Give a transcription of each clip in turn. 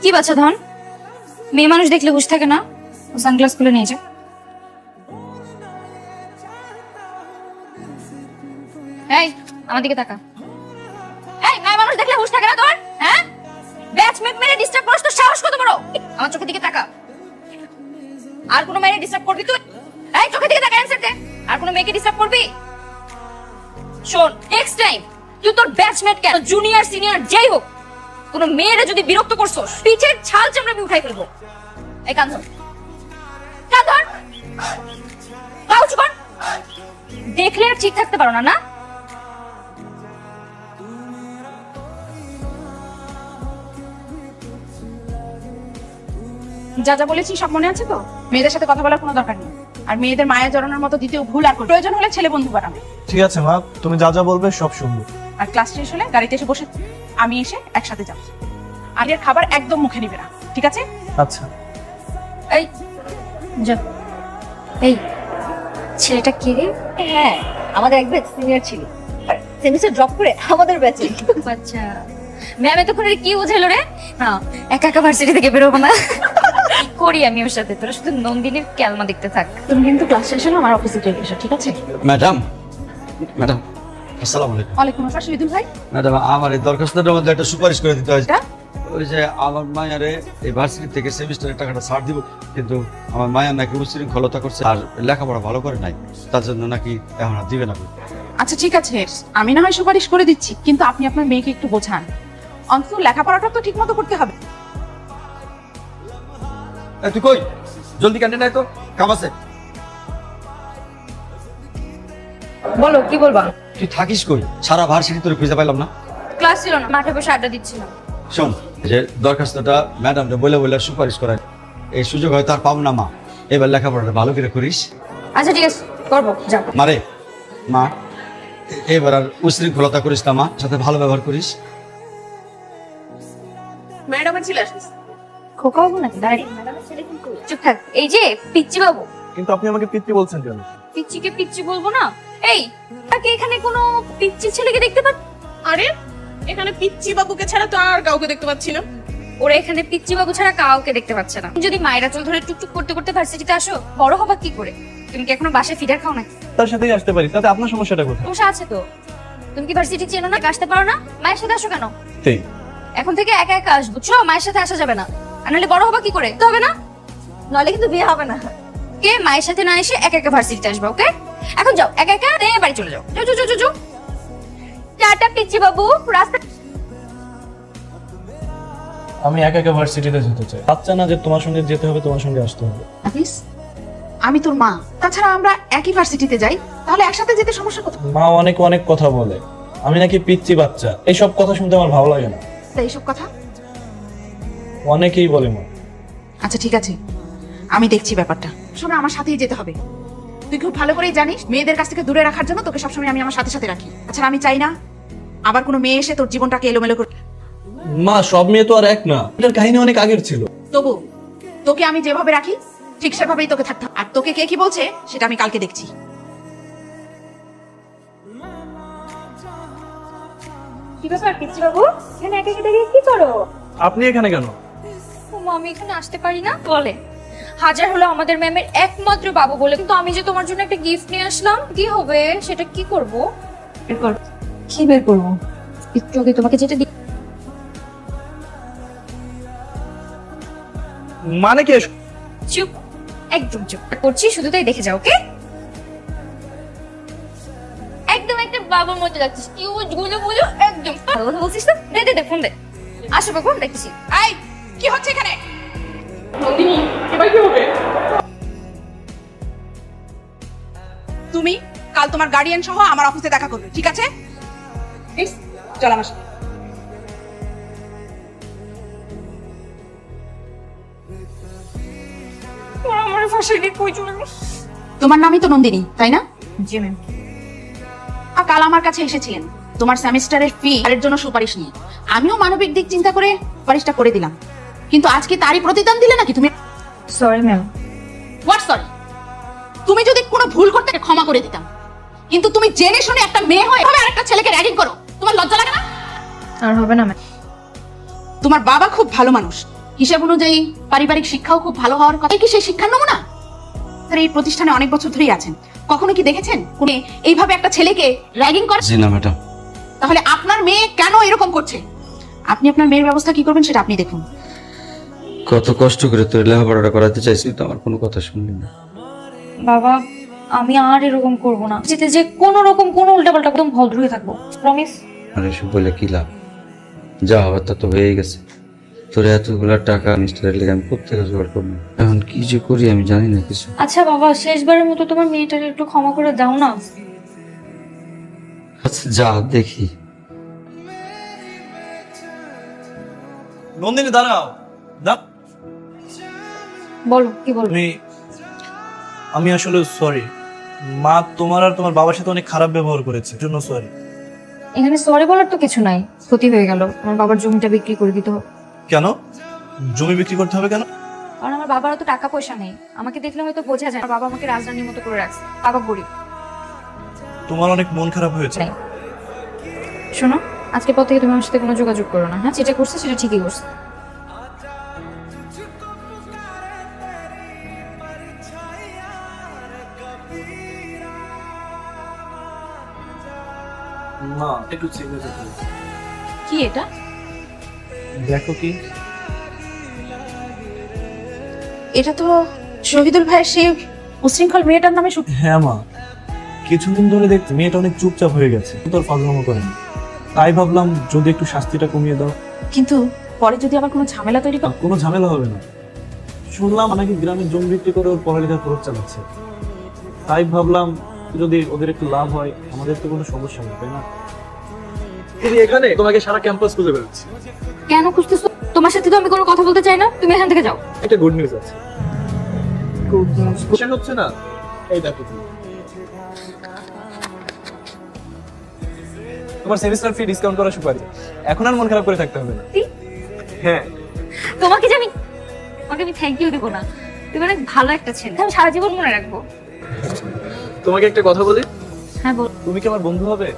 কি বাচ্চা ধন, মেয়ে মানুষ দেখলে হুঁশ থাকে না? সানগ্লাস খুলে নিয়ে যা। এই আমার দিকে তাকা। এই মেয়ে মানুষ দেখলে হুঁশ থাকে না তোর? হ্যাঁ, ব্যাচমেট মেরে ডিস্টার্ব করিস তো সাহস কত বড়? আমার চোখের দিকে তাকা। আর কোনো মেয়ে ডিস্টার্ব করবি তুই? এই চোখের দিকে তাকা, অ্যানসার দে। আর কোনো মেয়েকে ডিস্টার্ব করবি? শোন, নেক্সট টাইম তুই তোর ব্যাচমেট কেন জুনিয়র সিনিয়র যেই হোক, কোনো মেয়েরা যদি বিরক্ত করছস পিছের ছাল চামড়া আমি উঠাই ফেলবো। এই কান ধর, কান ধর, কাউচ কর। দেখলে আর ঠিক থাকতে পারো না না? যা যা বলেছি সব মনে আছে তো? মেয়েদের সাথে কথা বলার কোনো দরকার নেই। আর মেয়েদের মায়া জড়ানোর মতো দ্বিতীয় ভুল আর প্রয়োজন হলে ছেলে বন্ধু বানাবে। ঠিক আছে মা, তুমি যা যা বলবে সব শুনবো। আর ক্লাস শেষ হলে গাড়িতে এসে বসে আমি এসে একসাথে যাব। আর এর খাবার একদম মুখে নিবে না, ঠিক আছে? আচ্ছা। এই যা। এই ছেলেটা কে রে? হ্যাঁ, আমাদের এক ব্যাচ সিনিয়র ছিল, আর সেমিস্টার ড্রপ করে আমাদের ব্যাচে। আচ্ছা, ম্যাম এতক্ষণ কি বোঝালো রে? না, একা একা ভার্সিটি থেকে বেরোবো না। কি করি আমি ওর সাথে? তোরা শুধু নন্দিনীর ক্যালমা দেখতে থাক। তুমি কিন্তু ক্লাস শেষ হলে আমার অফিসে চলে এসো, ঠিক আছে? ম্যাডাম, ম্যাডাম আসসালামু আলাইকুম। ওয়ালাইকুম আসসালাম শহীদুল ভাই। ম্যাডাম, আমার এই দরখাস্তটার মধ্যে একটা সুপারিশ করে দিতে হয়। এটা? ওই যে আমার মায়ারে এই ভার্সিটি থেকে সেমিস্টারের টাকাটা ছাড় দিব, কিন্তু আমার মায়া নাকি উচ্ছৃঙ্খলতা করছে আর লেখাপড়া ভালো করে নাই, তার জন্য নাকি এখন আর দিবে না। আচ্ছা ঠিক আছে, আমি না হয় সুপারিশ করে দিচ্ছি, কিন্তু আপনি আপনার মেয়েকে একটু বোঝান। অন্তত লেখাপড়াটা তো ঠিক মতো করতে হবে। তুই কই? জলদি ক্যান্টিনে আয় তো, কাম আছে। বলো কি বলবা? তুই থাকিস কই? সারা ভার্সিটি তোর খুঁজে পাইলাম না। ক্লাস ছিল না, মাঠে বসে আড্ডা দিচ্ছিলাম। শোন, যে দরখাস্তটা ম্যাডামটা বলে বলে সুপারিশ করায়, এই সুযোগ হয়তো আর পাবো না মা। এবার লেখাপড়াটা ভালো করে করিস। আচ্ছা ঠিক আছে, করবো, যাও। মারে মা, এবার আর উশৃঙ্খলতা করিস না, মা সাথে ভালো ব্যবহার করিস। ম্যাডামের ছেলে আসছে। খোকা বাবু নাকি? দাঁড়াই, চুপ থাক। এই যে পিচ্চি বাবু। কিন্তু আপনি আমাকে পিতৃ বলছেন কেন? পিচ্চিকে পিচ্চি বলবো না? এই তাকে এখানে কোনো পিচ্চি ছেলেকে দেখতে পাচ্ছ? আরে এখানে পিচ্চি বাবুকে ছাড়া তো আর কাউকে দেখতে পাচ্ছি না। ওরা এখানে পিচ্চি বাবু ছাড়া কাউকে দেখতে পাচ্ছে না। যদি মায়েরা চল ধরে টুকটুক করতে করতে ভার্সিটিতে আসো, বড় হবা কি করে? তুমি কি এখনো বাসায় ফিডার খাও নাকি? তার সাথেই আসতে পারি, তাতে আপনার সমস্যাটা কোথায়? সমস্যা আছে তো। তুমি কি ভার্সিটি চেনো না? আসতে পারো না? মায়ের সাথে আসো কেন? ঠিক এখন থেকে একা একা আসবো, বুঝছো? মায়ের সাথে আসা যাবে না। আর নাহলে বড় হবা কি করে? তো হবে না, নইলে কিন্তু বিয়ে হবে না। কে মায়ের সাথে না এসে একা একা ভার্সিটিতে আসবে? ওকে, এখন যাও, একা একা বাড়ি চলে যাও। যাও যাও যাও যাও। টাটা পিচ্চি বাবু। রাস্তা আমি একা একা ভার্সিটিতে যেতে চাই। বাচ্চা না যে তোমার সঙ্গে যেতে হবে, তোমার সঙ্গে আসতে হবে। হাফিজ, আমি তোর মা, তাছাড়া আমরা একই ভার্সিটিতে যাই, তাহলে একসাথে যেতে সমস্যা কোথায়? মা অনেক অনেক কথা বলে, আমি নাকি পিচ্চি বাচ্চা। এইসব কথা শুনতে আমার ভালো লাগে না। তাই এইসব কথা অনেকেই বলে মা। আচ্ছা ঠিক আছে, আমি দেখছি ব্যাপারটা। শোনো, আমার সাথেই যেতে হবে। তুই খুব ভালো করেই জানিস মেয়েদের কাছ থেকে দূরে রাখার জন্য তোকে সবসময় আমি আমার সাথে সাথে রাখি। আচ্ছা, আমি চাই না আবার কোনো মেয়ে এসে তোর জীবনটাকে এলোমেলো করে। মা, সব মেয়ে তো আর এক না, এটার কাহিনী অনেক আগের ছিল। তবু তোকে আমি যেভাবে রাখি ঠিক সেভাবেই তোকে থাকতে হবে। আর তোকে কে কি বলছে সেটা আমি কালকে দেখছি। কি ব্যাপার পিচ্চি বাবু, এখানে একা একা দাঁড়িয়ে কি করো? আপনি এখানে কেন? আমি এখানে আসতে পারি না বলে? হাজার হলো আমাদের ম্যামের একমাত্র বাবু বলে, কিন্তু আমি যে তোমার জন্য একটা গিফট নিয়ে আসলাম, কি হবে সেটা? কি করব? কি বের করবো? একটু আগে তোমাকে যেটা মানে কি? চুপ, একদম চুপ করছি, শুধু তাই দেখে যাও। ওকে, একদম একটা বাবার মতো লাগছিস, কিউট গুলো গুলো, একদম ভালো কথা বলছিস তো। দে দে দে, ফোন দে। আসো বাবু, দেখছি। এই কি হচ্ছে এখানে? তুমি কাল তোমার গার্ডিয়ান সহ আমার অফিসে দেখা করবে, ঠিক আছে? চল আমার সাথে। তোমার নামই তো নন্দিনী, তাই না? জি ম্যাম। কাল আমার কাছে এসেছিলেন তোমার সেমিস্টারের ফি এর জন্য সুপারিশ নিয়ে। আমিও মানবিক দিক চিন্তা করে সুপারিশটা করে দিলাম, কিন্তু আজকে তারই প্রতিদান দিলে নাকি তুমি? Sorry ma'am. What sorry? তুমি যদি কোনো ভুল করতে ক্ষমা করে দিতাম, কিন্তু তুমি জেনে শুনে একটা মেয়ে হয়ে এভাবে আরেকটা ছেলেকে র্যাগিং করো, তোমার লজ্জা লাগে না? আর হবে না ম্যাম। তোমার বাবা খুব ভালো মানুষ, হিসাব অনুযায়ী পারিবারিক শিক্ষাও খুব ভালো হওয়ার কথা। এই কি সেই শিক্ষার নমুনা? স্যার এই প্রতিষ্ঠানে অনেক বছর ধরেই আছেন, কখনো কি দেখেছেন কোন এইভাবে একটা ছেলেকে র্যাগিং করে? জি না ম্যাডাম। তাহলে আপনার মেয়ে কেন এরকম করছে? আপনি আপনার মেয়ের ব্যবস্থা কি করবেন সেটা আপনি দেখুন। কত কষ্ট করে তোর লেখাপড়াটা করাতে চাইছি, তো আমার কোনো কথা শুনলি না। বাবা আমি আর এরকম করব না, যেতে যে কোনো রকম কোনো উল্টাপাল্টা একদম ভদ্র হয়ে থাকবো, প্রমিস। আর এসব বলে কি লাভ? যা হওয়ার তা তো হয়ে গেছে। তোর এতগুলা টাকা মিস্টারের লেগে আমি কোথেকে জোগাড় করবো? এখন কি যে করি আমি জানি না কিছু। আচ্ছা বাবা, শেষবারের মতো তোমার মেয়েটাকে একটু ক্ষমা করে দাও না। আচ্ছা যা দেখি। নন্দিনী দাঁড়াও। বলো কি বলবো। আমি আসলে সরি মা, তোমার আর তোমার বাবার সাথে অনেক খারাপ ব্যবহার করেছে, জন্য সরি। এখানে সরি বলার তো কিছু নাই, ক্ষতি হয়ে গেল, আমার বাবার জমিটা বিক্রি করে দিতে হবে। কেন জমি বিক্রি করতে হবে কেন? কারণ আমার বাবার তো টাকা পয়সা নেই, আমাকে দেখলে হয়তো বোঝা যায় আমার বাবা আমাকে রাজধানীর মতো করে রাখছে, বাবা গরিব। তোমার অনেক মন খারাপ হয়েছে। নাই। শোনো, আজকের পর থেকে তুমি আমার সাথে কোনো যোগাযোগ করো না, হ্যাঁ? যেটা করছে সেটা ঠিকই করছে। না একটু সিগনেচার করো। কি এটা? দেখো কি, এটা তো শহীদুল ভাইয়ের সেই উশৃঙ্খল মেয়েটার নামে। হ্যাঁ মা, কিছুদিন ধরে দেখছি মেয়েটা অনেক চুপচাপ হয়ে গেছে, তোর ফাজলামো করেনি, তাই ভাবলাম যদি একটু শাস্তিটা কমিয়ে দাও। কিন্তু পরে যদি আবার কোনো ঝামেলা তৈরি করে? কোনো ঝামেলা হবে না, শুনলাম নাকি গ্রামের জমি বিক্রি করে ওর পড়ালেখার খরচ চালাচ্ছে, তাই ভাবলাম যদি ওদের একটু লাভ হয় আমাদের তো কোনো সমস্যা নেই, তাই না? তুমি এখানে, তোমাকে সারা ক্যাম্পাস খুঁজে বেড়াচ্ছি। কেন খুঁজতেছো? তোমার সাথে তো আমি কোনো কথা বলতে চাই না, তুমি এখান থেকে যাও। একটা গুড নিউজ আছে। গুড নিউজ কোশ্চেন হচ্ছে না, এই দেখো তুমি। তোমার সেমিস্টার ফি ডিসকাউন্ট করা সুপারিশ, এখন আর মন খারাপ করে থাকতে হবে না। হ্যাঁ, তোমাকে আমি থ্যাংক ইউ দেবো না, তুমি অনেক ভালো একটা ছেলে, আমি সারা জীবন মনে রাখবো। তোমাকে একটা কথা বলি, হ্যাঁ বল। তুমি কি আমার বন্ধু হবে?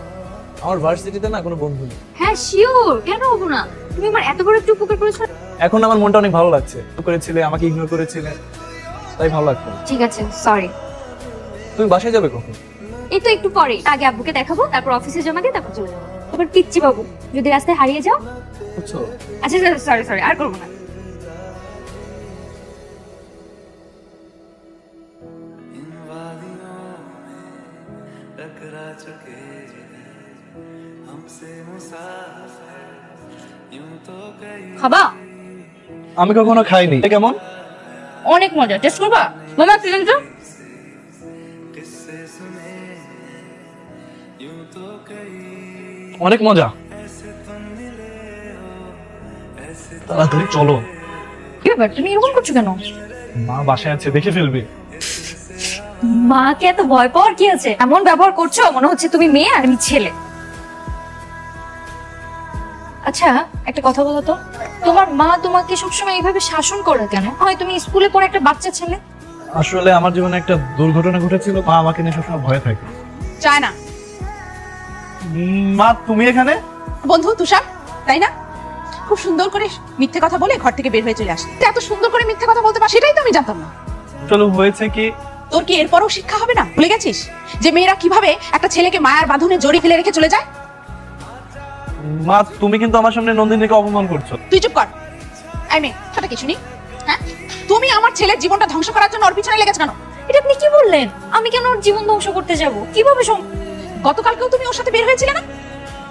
আমার ভার্সিটিতে না কোনো বন্ধু নেই। হ্যাঁ শিওর, কেন হবো না? তুমি আমার এত বড় একটু উপকার করেছো। এখন আমার মনটা অনেক ভালো লাগছে, করেছিলে আমাকে ইগনোর করেছিলে, তাই ভালো লাগতো। ঠিক আছে, সরি। তুমি বাসায় যাবে কখন? এই তো একটু পরে, আগে আব্বুকে দেখাবো, তারপর অফিসে জমা দিয়ে তারপর চলে যাবো। তারপর পিচ্চি বাবু, যদি রাস্তায় হারিয়ে যাও। বুঝছো? আচ্ছা সরি আর করবো না। খাবা? আমি কখনো খাইনি, এটা কেমন? অনেক মজা, টেস্ট করবা? মামা কি জানতো? অনেক মজা। তাড়াতাড়ি চলো। কি ব্যাপার, তুমি এরকম করছো কেন? মা বাসায় আছে, দেখে ফেলবে। মাকে এত ভয় পাওয়ার কি আছে? এমন ব্যবহার করছো মনে হচ্ছে তুমি মেয়ে আর আমি ছেলে। আচ্ছা একটা কথা বলো তো, তোমার মা তোমাকে সবসময় এইভাবে শাসন করে কেন? হয় তুমি স্কুলে পড়ে একটা বাচ্চা ছেলে। আসলে আমার জীবনে একটা দুর্ঘটনা ঘটেছিল, মা আমাকে নিয়ে সবসময় ভয় থাকে। চায় না। মা তুমি এখানে? বন্ধু তুষার, তাই না? খুব সুন্দর করে মিথ্যে কথা বলে ঘর থেকে বের হয়ে চলে আসে। এত সুন্দর করে মিথ্যে কথা বলতে পার, সেটাই তো আমি জানতাম না। চলো হয়েছে কি, তোর কি এরপরও শিক্ষা হবে না? ভুলে গেছিস যে মেয়েরা কিভাবে একটা ছেলেকে মায়ার বাঁধনে জড়িয়ে ফেলে রেখে চলে যায়? মা তুমি কিন্তু আমার সামনে নন্দিনীকে অপমান করছো। তুই চুপ কর। আই মে সেটা কি শুনি? হ্যাঁ, তুমি আমার ছেলের জীবনটা ধ্বংস করার জন্য ওর পিছনে লেগেছ কেন? এটা আপনি কি বললেন? আমি কেন ওর জীবন ধ্বংস করতে যাব? কিভাবে গতকালকেও তুমি ওর সাথে বের হয়েছিলে না?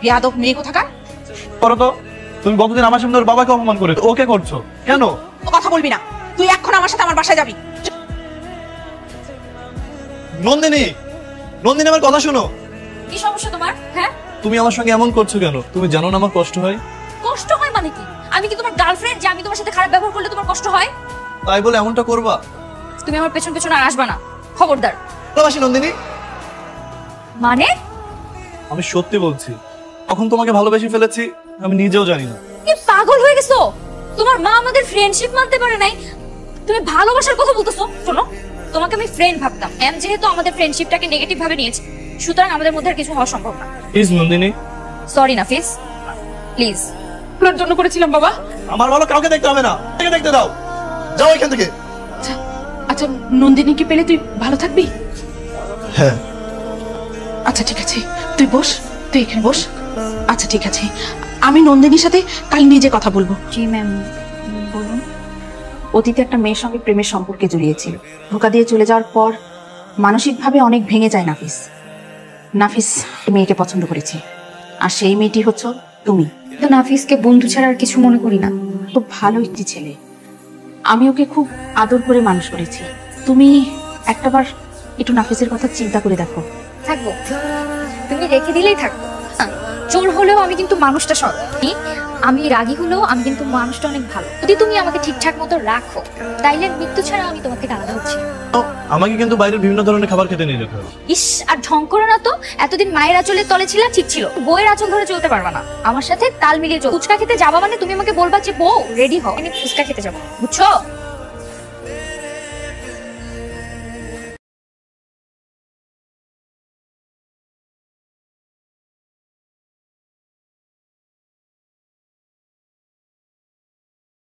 বেয়াদব মেয়ে কোথাকার। করো তো, তুমি গতদিন আমার সামনে ওর বাবাকে অপমান করেছো, ওকে করছো কেন? ও কথা বলবি না, তুই এখন আমার সাথে আমার বাসায় যাবি। নন্দিনী, নন্দিনী আমার কথা শোনো। কি সমস্যা তোমার? হ্যাঁ, তুমি আমার সঙ্গে এমন করছো কেন? তুমি জানো না আমার কষ্ট হয়। কষ্ট হয় মানে কি? আমি কি তোমার গার্লফ্রেন্ড যে আমি তোমার সাথে খারাপ ব্যবহার করলে তোমার কষ্ট হয়? তাই বলে এমনটা করবা? তুমি আমার পেছন পেছন আর আসবা না, খবরদার। ভালোবাসি নন্দিনী, মানে? আমি সত্যি বলছি, কখন তোমাকে ভালোবেসে ফেলেছি আমি নিজেও জানি না। কি পাগল হয়ে গেছো? তোমার মা আমাদের ফ্রেন্ডশিপ মানতে পারে নাই, তুমি ভালোবাসার কথা বলতেছো? শোনো, তোমাকে আমি ফ্রেন্ড ভাবতাম, যেহেতু আমাদের ফ্রেন্ডশিপটাকে নেগেটিভ ভাবে নিয়েছে, সুতরাং আমাদের মধ্যে আর কিছু হওয়া সম্ভব না। Please Nandini. Sorry Nafis, please. তোর জন্য করেছিলাম বাবা, আমার ভালো কাউকে দেখতে হবে না, তাকে দেখতে দাও, যাও এখান থেকে। আচ্ছা আচ্ছা, নন্দিনীকে পেলে তুই ভালো থাকবি? হ্যাঁ। আচ্ছা ঠিক আছে, তুই বস, তুই এখানে বস। আচ্ছা ঠিক আছে, আমি নন্দিনীর সাথে কাল নিজে কথা বলবো। জি ম্যাম, বলুন। অতীতে একটা মেয়ের সঙ্গে প্রেমের সম্পর্কে জড়িয়েছিল। ধোকা দিয়ে চলে যাওয়ার পর মানসিকভাবে অনেক ভেঙে যায় নাফিস। নাফিস মেয়েকে পছন্দ করেছে, আর সেই মেয়েটি হচ্ছে তুমি। তো নাফিসকে বন্ধু ছাড়া আর কিছু মনে করি না। খুব ভালো একটি ছেলে, আমি ওকে খুব আদর করে মানুষ করেছি। তুমি একটাবার একটু নাফিসের কথা চিন্তা করে দেখো। থাকবো, তুমি রেখে দিলেই থাকবো। চোর হলেও আমি কিন্তু মানুষটা সৎ। আমি রাগী হলেও আমি কিন্তু মানুষটা অনেক ভালো। যদি তুমি আমাকে ঠিকঠাক মতো রাখো, তাইলে মৃত্যু ছাড়া আমি তোমাকে আলাদা হচ্ছি। আমাকে কিন্তু বাইরের বিভিন্ন ধরনের খাবার খেতে নিয়ে যেতে হবে। ইস, আর ঢং করো না তো। এতদিন মায়ের আঁচলের তলে ছিল, ঠিক ছিল। বউয়ের আঁচল ধরে চলতে পারবা না। আমার সাথে তাল মিলিয়ে চল। ফুচকা খেতে যাবা মানে তুমি আমাকে বলবা যে বউ রেডি হও, আমি ফুচকা খেতে যাবো, বুঝছো?